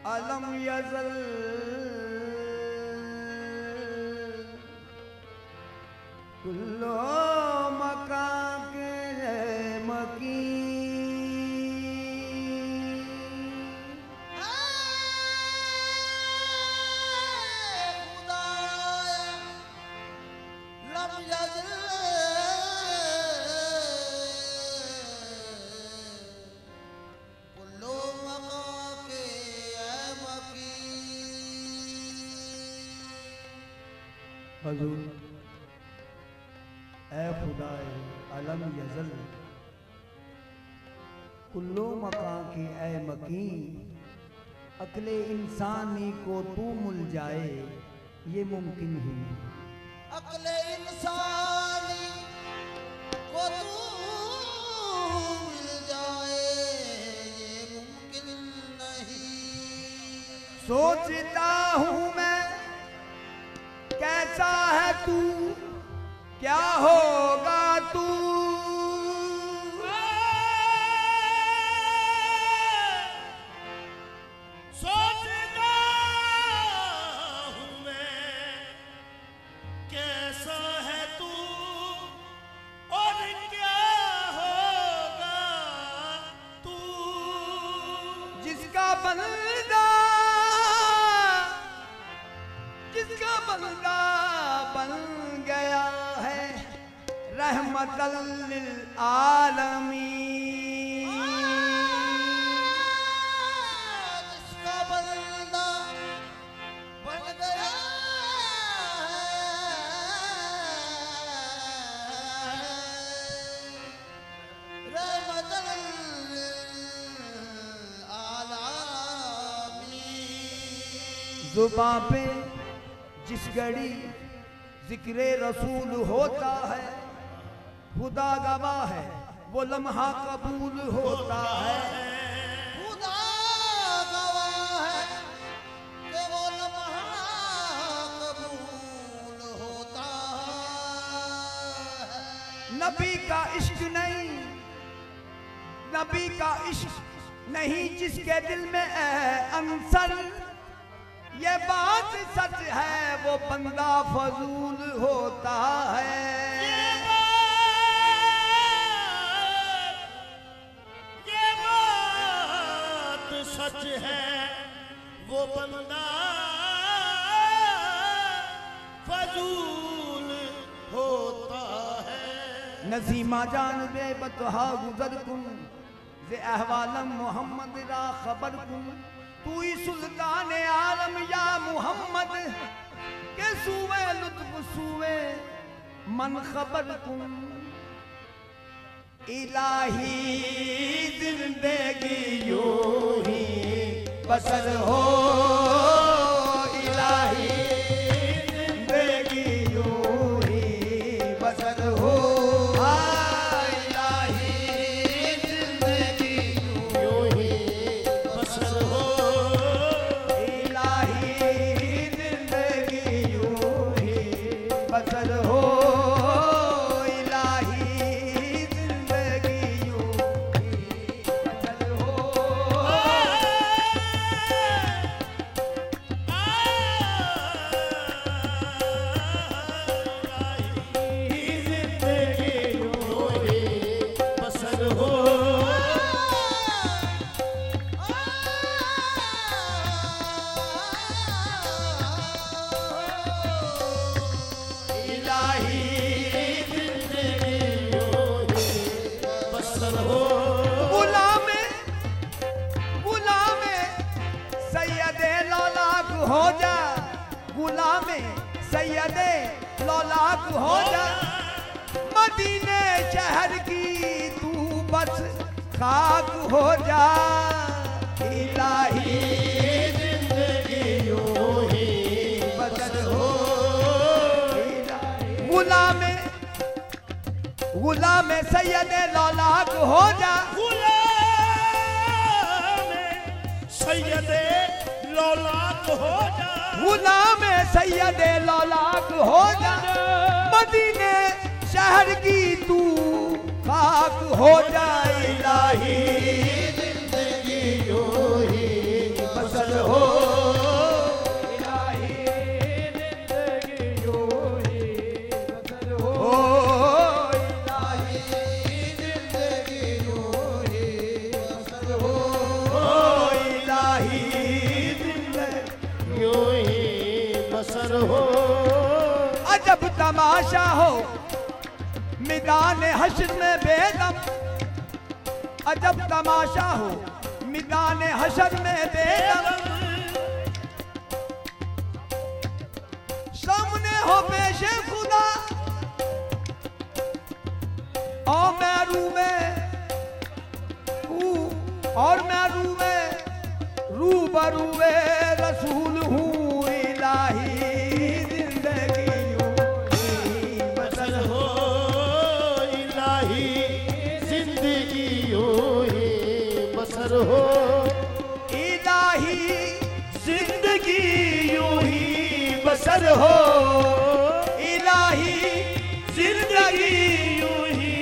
अलम यज़ल कुल्लो मकान के मकीन। खुदाया लम यज़ल कुल्लो मकान के मकीन। हुज़ूर ऐ खुदाए अलम यज़ल कुल्लो मकां की ऐ मकीन, अक्ले इंसानी को तू मिल जाए ये मुमकिन ही नहीं। अक्ले इंसानी को तू मिल जाए ये मुमकिन नहीं। सोचता हूँ मैं कैसा है तू, क्या होगा तू। सोचता हूँ मैं कैसा है तू और क्या होगा तू। जिसका बंदा बन गया है रहमतल लिल आलमीन। जिसका बंदा बन गया रहमतल लिल आलमीन। जुबां पे जिस घड़ी जिक्रे रसूल होता है, खुदा गवाह है वो लम्हा कबूल होता है। खुदा गवाह है कि वो लम्हा कबूल होता है। नबी का इश्क नहीं, नबी का इश्क नहीं जिसके दिल में है अंसर, ये बात सच है वो बंदा फजूल होता है। ये बात सच है वो बंदा फजूल होता है। नसीमा जान बे बतहा गुजर कुन जे अहवालम मोहम्मद रा खबर कुन। तू ही सुल्तान आलम या मोहम्मद के सुवे लुत्फ सुवे मन खबर कुन। इलाही जिंदगी यूं ही बसर हो, इलाही जिंदगी यूं ही बसर हो। हो जा गुलामे सैयदे लौलाक हो जा। मदीने शहर की तू बस खाक हो जा। इलाही जिंदगी यूं ही बसर हो। गुलामे सैयदे लौलाक हो जा। गुलामे सैयदे लौलाक हो जा। गुलामे सैयदे लौलाक हो जा। मदीने शहर की तू खाक हो जा। इलाही जिंदगी यूं ही बसर हो। अजब तमाशा हो मैदान हश्र में बेदम, अजब तमाशा हो मैदान हश्र में बेदम। सामने हो पेशे खुदा और मैं रू में रूबरू रसूल हूँ इलाही जिंदगी यूं बसर हो इलाही जिंदगी यूं ही बसर हो, इलाही जिंदगी यूं ही बसर हो, इलाही जिंदगी यूं ही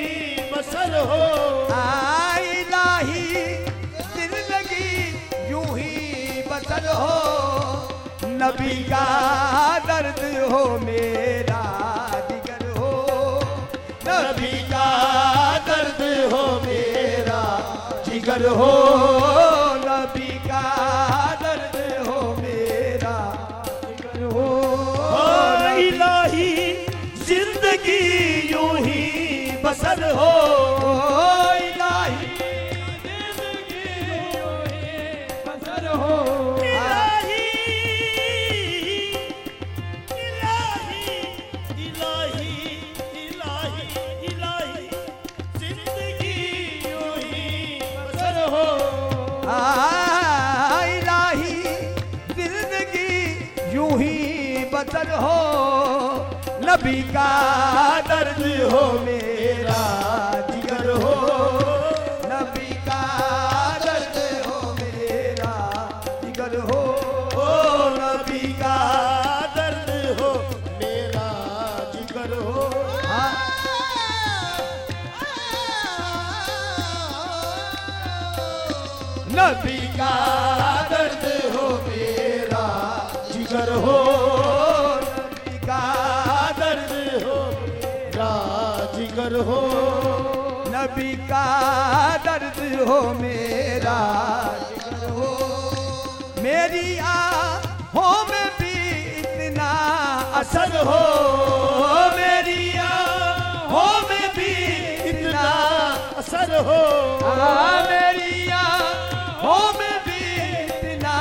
बसर हो, इलाही जिंदगी यूं ही बसर हो। नबी का दर्द हो मेरा जिगर हो, नबी का दर्द हो मेरा जिगर हो, नबी का दर्द हो मेरा जिगर हो। ओ इलाही जिंदगी यूं ही बसर हो, इलाही जिंदगी यूं ही बसर हो। इलाही इलाही इलाही इलाही इलाही जिंदगी यूं ही बसर हो, इलाही जिंदगी यूं ही बसर हो। नबी का दर्द हो मेरा जिगर हो, नबी का दर्द हो मेरा जिगर हो, ओ नबी का दर्द हो मेरा जिगर हो। नबी का दर्द हो मेरा जिगर हो, नबी का दर्द हो मेरा जिगर हो, नबी का दर्द हो मेरा जिगर हो। मेरी आँखों में भी इतना असर हो, मेरी आँखों में भी इतना असर हो, मेरी आँखों में भी इतना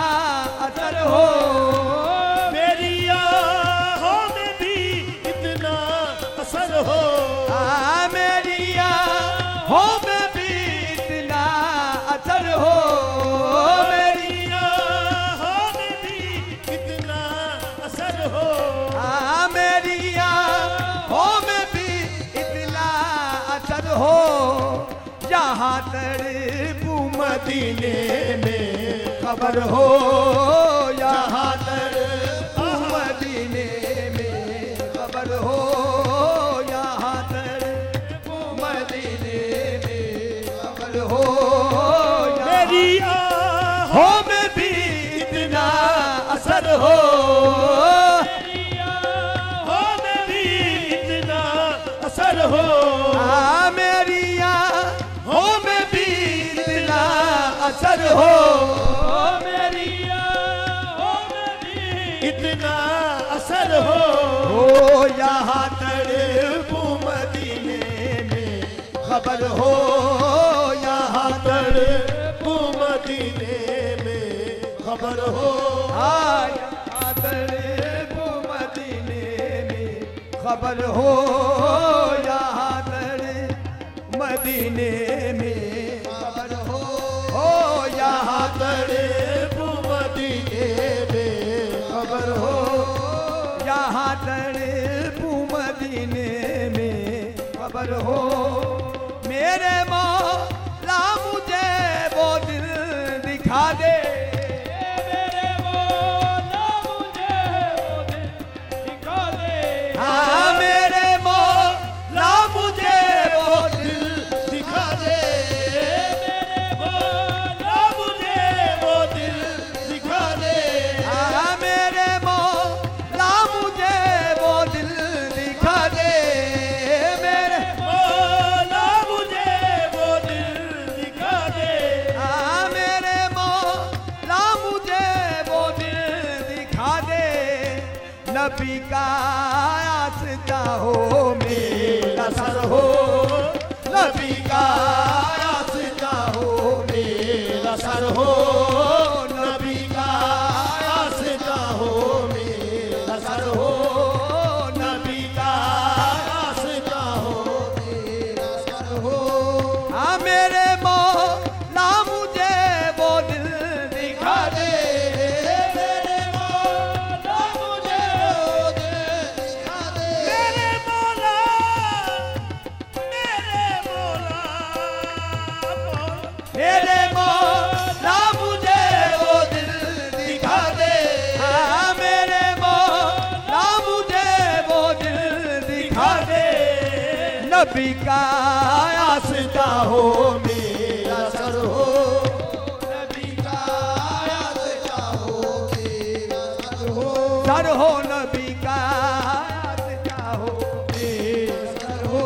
असर हो, मेरी आँखों में भी इतना असर हो, मेरी आँखों में भी इतना असर हो, मेरी आँखों में भी इतना असर हो, मेरी आँखों में भी इतना असर हो। जहाँ तड़पू मदीने में खबर हो, यहाँ तड़पू मदीने में खबर हो, यहाँ तड़पू मदीने में खबर हो। मेरी हो में भी इतना असर हो, आँखों में भी इतना असर हो, मेरी हो में भी इतना असर हो, मेरी हो में भी इतना असर हो, हो। यहाँ तड़पू मदीने में खबर हो, यहाँ तड़पू मदीने में खबर हो, यहाँ तड़पू मदीने में खबर हो, यहाँ तड़पू मदीने में खबर हो, यहाँ तड़पू मदीने में खबर हो, यहाँ तड़पू मदीने में खबर हो। मेरे मौला मुझे वो दिल दिखा दे, मेरे मौला मुझे वो दिल दिखा दे, हाँ मेरे मौला मुझे वो दिल दिखा दे, मेरे मौला मुझे वो दिल दिखा दे, हाँ मेरे मौला मुझे वो दिल दिखा दे, मेरे मौला मुझे वो दिल दिखा दे, हाँ मेरे मौला मुझे वो दिल दिखा दे। नबी का आस्था हो मेरा सर हो, नबी का आस्था हो मेरा सर हो, नबी का आस्था हो मेरा सर हो, नबी का आस्था हो मेरा सर हो। हाँ मेरे मौला मुझे वो दिल दिखा दे, मेरे मौला मुझे वो दिल दिखा दे, मेरे मौला मेरे मौला मुझे वो दिल दिखा दे। हाँ मेरे मौला मुझे वो दिल दिखा दे, नबी का आस्था हो मेरा सर हो, नबी का आस्था हो मेरा सर हो, सर हो नबी का आस्था हो मेरा सर हो,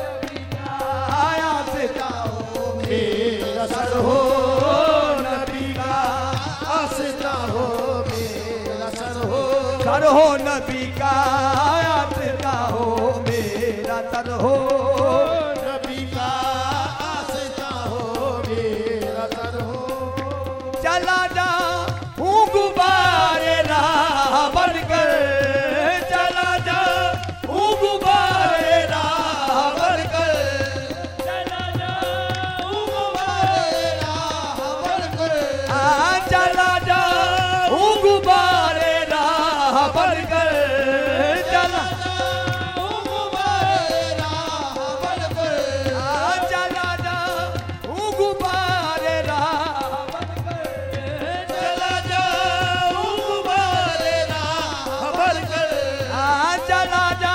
नबी का आस्था हो मेरा सर हो, नबी का आस्था हो मेरा सर हो, सर हो नबी का आस्था हो मेरा सर हो, नबी का आस्था हो मेरा सर हो। चला जा हूँ गुब्बारे राह बनकर, चला जा हूँ गुब्बारे राह बनकर, चला जा हूँ गुब्बारे राह बनकर, हाँ चला जा हूँ गुब्बारे राह बनकर, चला जा हूँ गुब्बारे राह बनकर, हाँ चला जा हूँ गुब्बारे राह बनकर, चला जा हूँ गुब्बारे राह बनकर, हाँ चला जा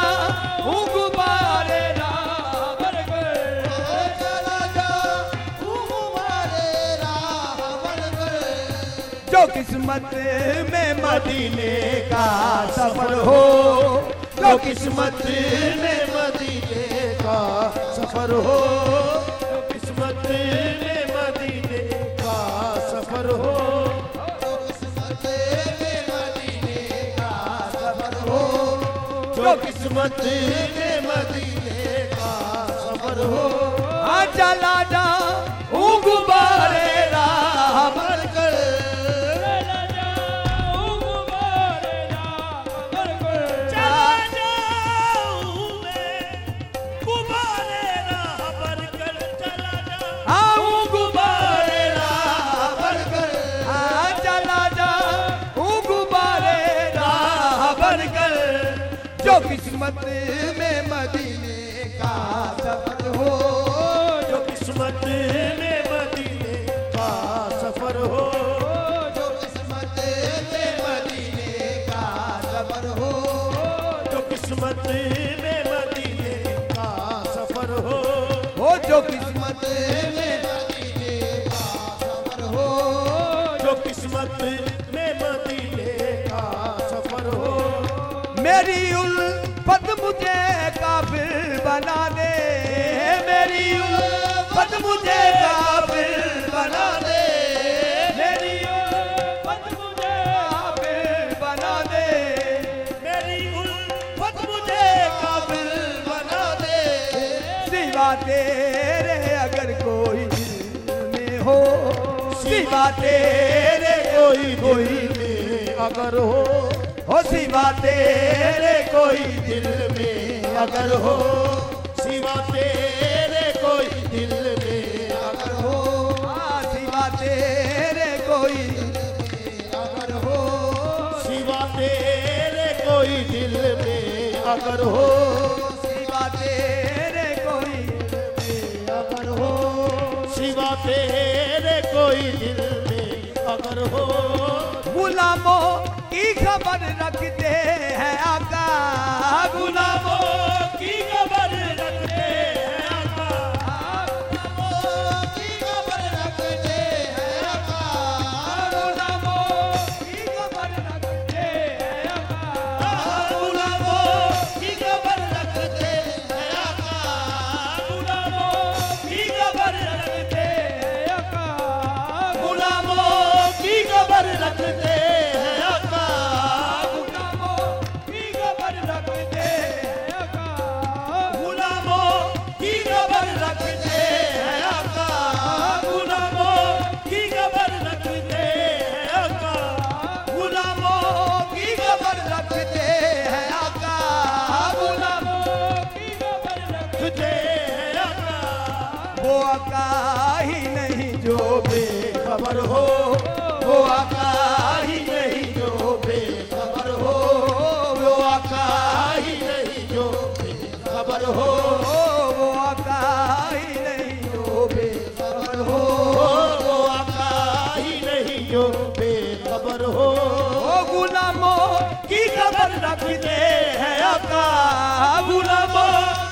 हूँ गुब्बारे राह बनकर, चला जा हूँ गुब्बारे राह बनकर। जो किस्मत में मदीने का सफर हो, जो किस्मत में मदीने का सफर हो, जो किस्मत में मदीने का सफर हो, जो किस्मत में मदीने का सफर हो, जो किस्मत में मदीने का सफर हो, हाँ चला जा हूँ गुब्बारे राह बनकर, चला जा हूँ गुब्बारे राह बनकर, चला जाऊं मैं गुब्बारे राह बनकर, चला जाऊं हाँ हूँ गुब्बारे राह बनकर, हाँ चला जा हूँ गुब्बारे राह बनकर। जो किस्मत में मदीने का सफर हो, जो किस्मत में मदीने का सफर हो, जो किस्मत में मदीने का सफर हो, जो किस्मत में मदीने का सफर हो, जो किस्मत में मदीने का सफर हो, जो किस्मत में मदीने का सफर हो। मेरी उल्फत मुझे काबिल बना दे, मेरी उल्फत मुझे काबिल बना दे, मेरी उल्फत मुझे काबिल बना दे, मेरी उल्फत मुझे काबिल बना दे, सिवा तेरे अगर कोई दिल में हो, सिवा तेरे कोई में अगर हो सिवा तेरे कोई दिल में अगर हो, सिवा तेरे कोई दिल में अगर हो, हाँ सिवा तेरे कोई अगर हो, सिवा तेरे कोई दिल में अगर हो, सिवा तेरे कोई अगर हो, सिवा तेरे कोई दिल में अगर हो। गुलामों की खबर रखते हैं आका, गुलामों की खबर रखते हैं आका, गुलामों की खबर रखते हैं आका, गुलामों की खबर रखते हैं आका, गुलामों की खबर रखते हैं आका, गुलामों की खबर रखते हैं आका, गुलामों की खबर रखते हैं आका, बेखबर हो। ओ गुलामों की खबर रखते हैं आका, गुलामों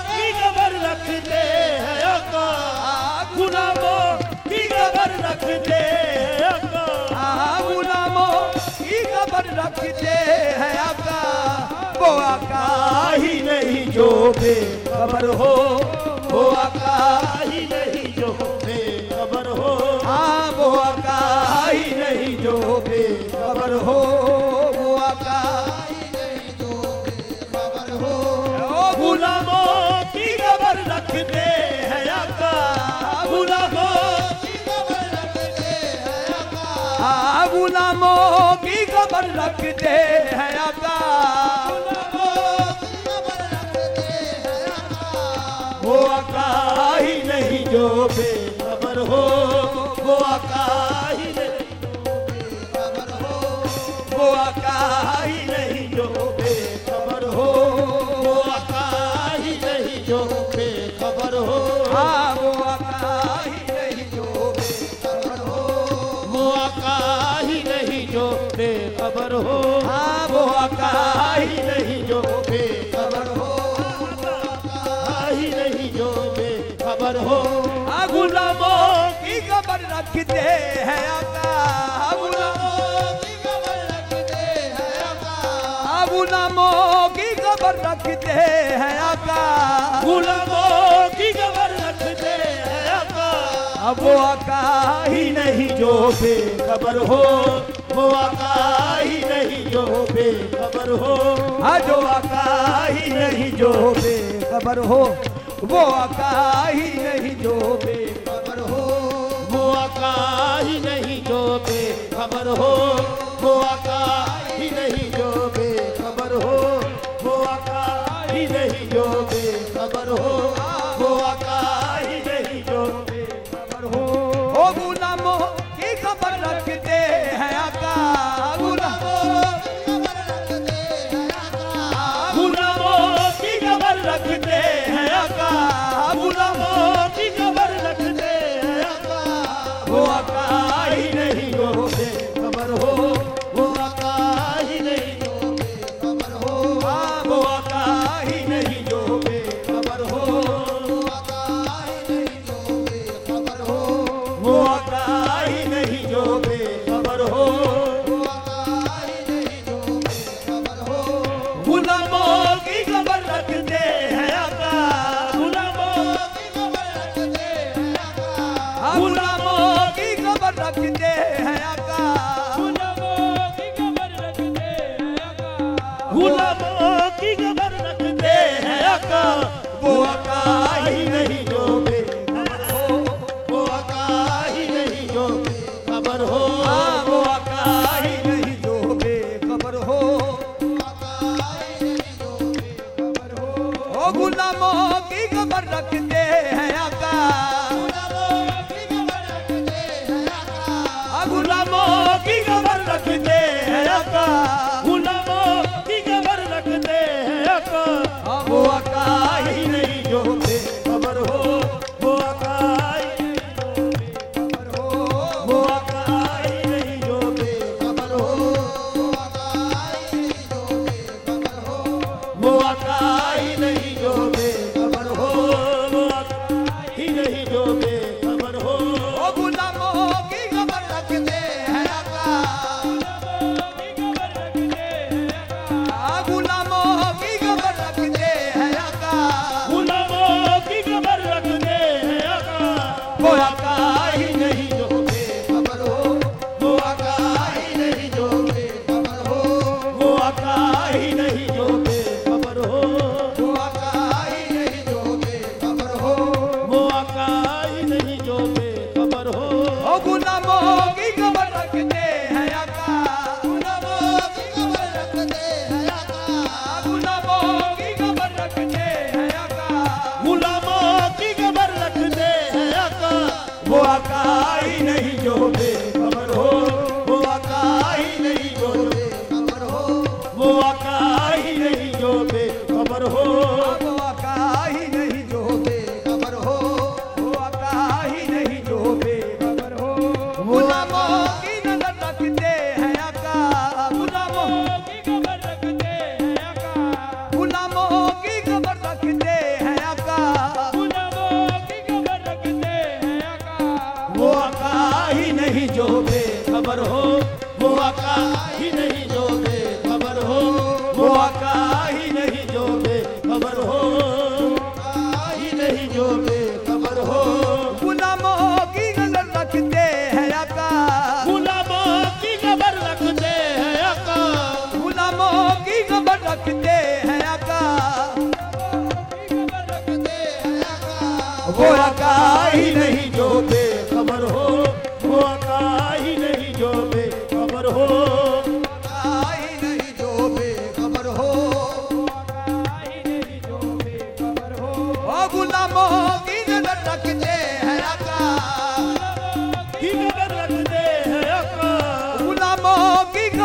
की खबर रखते हैं आका, गुलामों की खबर रखते हैं आका, गुलामों की खबर रखते हैं आका, वो आका ही नहीं जो बेखबर हो, वो आका ही नहीं जो बेखबर हो, हाँ वो आका ही नहीं जो बेखबर हो, वो आका ही नहीं जो बेखबर हो। ओ गुलामों की खबर रखते हैं आका, गुलामों की खबर रखते हैं आका, गुलामों की खबर रखते हैं आका, की खबर रखते हैं आका, वो आका ही नहीं जो बेखबर हो, वो आका ही नहीं बेखबर हो। वो आका ही नहीं जो बेखबर हो, वो आका ही नहीं जो बेखबर हो, हाँ वो आका ही नहीं जो बेखबर हो, वो आका ही नहीं जो बेखबर हो, हाँ वो आका ही नहीं जो बेखबर हो, ही नहीं जो बेखबर हो। गुलामों की खबर रखते हैं आका, गुलामों की खबर रखते हैं आका, गुलामों की खबर रखते हैं आका, गुलामों की खबर रखते हैं आका, अब वो आका ही नहीं जो बेखबर हो, वो आका ही नहीं जो बेखबर हो, हाँ जो आका ही नहीं जो बेखबर हो, वो आका ही नहीं जो बेखबर हो, वो आका ही नहीं जो बेखबर हो, वो आका ही नहीं जो बेखबर हो, वो आका ही नहीं जो बेखबर हो, वो आका ही नहीं जो बेखबर हो। ओ गुलामों की खबर रखते हैं आका, गुलामों गुलामों की खबर रखते हैं आका, गुलामों की खबर रखते हैं आका, वो आका ही नहीं जो बेखबर हो,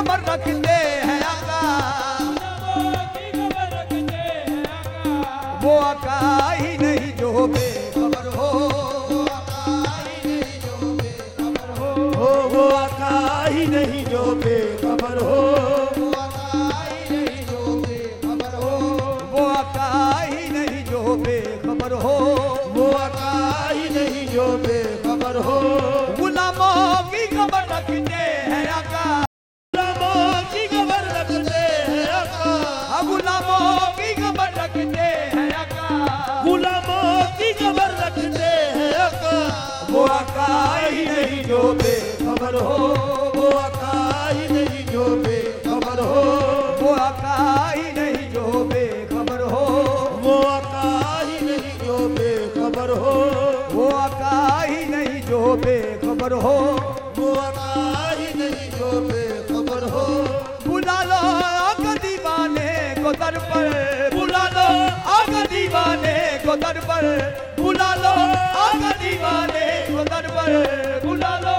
खबर रखते हैं आका, वो आका ही नहीं जो बेखबर हो, वो आका ही नहीं जो बेखबर हो, वो आका ही नहीं जो बेखबर हो, वो आका ही नहीं जो बेखबर हो। गुलामों की खबर रखते हैं आका, गुलामों की खबर रखते हैं आका, गुलामों की खबर रखते हैं आका, गुलामों की खबर रखते हैं आका। वो आका ही नहीं जो बेखबर हो, वो आका ही नहीं जो बेखबर हो, वो आका ही नहीं जो बेखबर हो, वो आका ही नहीं जो बेखबर हो, वो आका ही नहीं जो बेखबर हो। वो आका ही नहीं जो बेखबर हो। बुला लो आका दीवाने को दर पर, बुला लो आका दीवाने को दर पर, बुला लो आका दीवाने को दर पर, बुला लो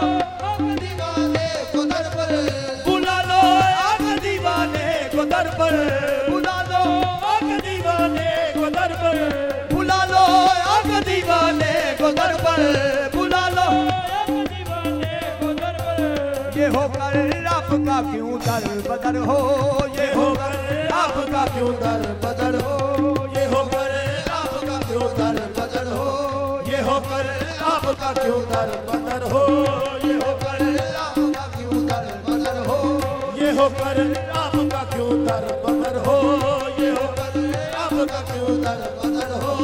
आका दीवाने को दर पर, बुला लो आका दीवाने को दर पर, बुला लो आका दीवाने को दर पर, बुला लो आका दीवाने को दर पर, बुला लो आका दीवाने को दर पर। ये होकर आपका क्यों दर बदर हो, ये होकर आपका क्यों दर बदर हो, ये होकर आपका क्यों दर बदर हो, ये होकर आपका क्यों दर बदर हो, ये होकर आपका क्यों दर बदर हो, ये होकर आपका क्यों दर बदर हो, ये होकर आपका क्यों दर बदर हो,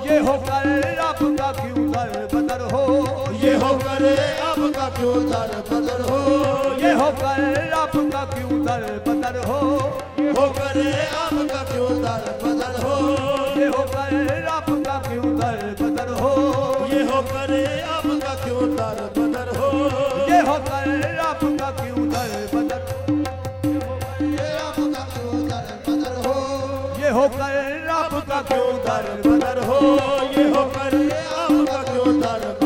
ये होकर आपका क्यों दर बदर हो, ये होकर आपका क्यों दर बदर हो, ये होकर आपका क्यों दर बदर हो, ये होकर आपका क्यों दर बदर हो, ये होकर आपका क्यों दर बदर हो, ये होकर आपका क्यों दर बदर हो, ये होकर आपका क्यों दर बदर, ये होकर आपका क्यों दर बदर हो, ये होकर आपका क्यों दर बदर हो,